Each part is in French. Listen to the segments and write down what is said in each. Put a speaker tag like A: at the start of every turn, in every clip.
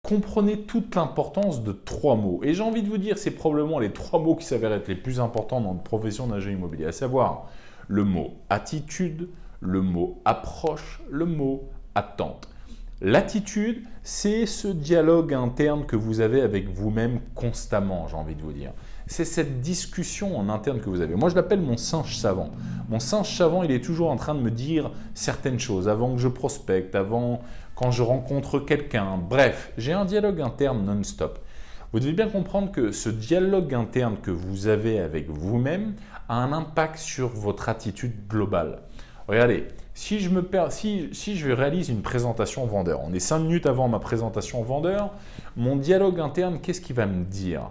A: Comprenez toute l'importance de 3 mots. Et j'ai envie de vous dire, c'est probablement les 3 mots qui s'avèrent être les plus importants dans notre profession d'agent immobilier, à savoir le mot attitude, le mot approche, le mot attente. L'attitude, c'est ce dialogue interne que vous avez avec vous-même constamment, j'ai envie de vous dire. C'est cette discussion en interne que vous avez. Moi, je l'appelle mon singe savant. Mon singe savant, il est toujours en train de me dire certaines choses avant que je prospecte, avant quand je rencontre quelqu'un. Bref, j'ai un dialogue interne non-stop. Vous devez bien comprendre que ce dialogue interne que vous avez avec vous-même a un impact sur votre attitude globale. Regardez, si je réalise une présentation vendeur, on est 5 minutes avant ma présentation vendeur, mon dialogue interne, qu'est-ce qu'il va me dire?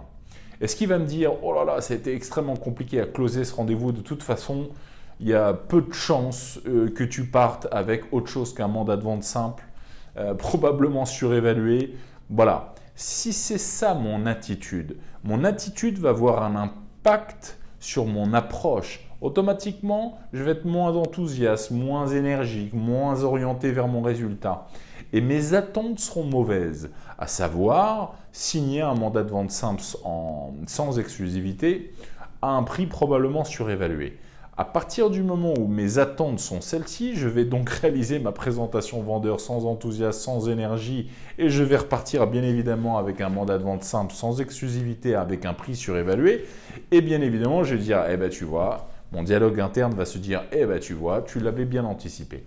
A: Est-ce qu'il va me dire « Oh là là, ça a été extrêmement compliqué à closer ce rendez-vous, de toute façon, il y a peu de chances que tu partes avec autre chose qu'un mandat de vente simple, probablement surévalué. » Voilà. Si c'est ça mon attitude va avoir un impact sur mon approche. Automatiquement, je vais être moins enthousiaste, moins énergique, moins orienté vers mon résultat. Et mes attentes seront mauvaises, à savoir signer un mandat de vente simple sans exclusivité à un prix probablement surévalué. À partir du moment où mes attentes sont celles-ci, je vais donc réaliser ma présentation vendeur sans enthousiasme, sans énergie et je vais repartir bien évidemment avec un mandat de vente simple sans exclusivité avec un prix surévalué. Et bien évidemment, je vais dire « Eh bien tu vois », mon dialogue interne va se dire « Eh bien tu vois, tu l'avais bien anticipé ».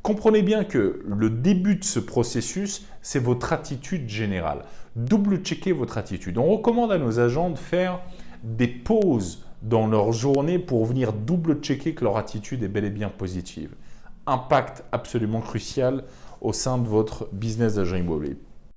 A: Comprenez bien que le début de ce processus, c'est votre attitude générale. Double-checkez votre attitude. On recommande à nos agents de faire des pauses dans leur journée pour venir double-checker que leur attitude est bel et bien positive. Impact absolument crucial au sein de votre business d'agent immobilier.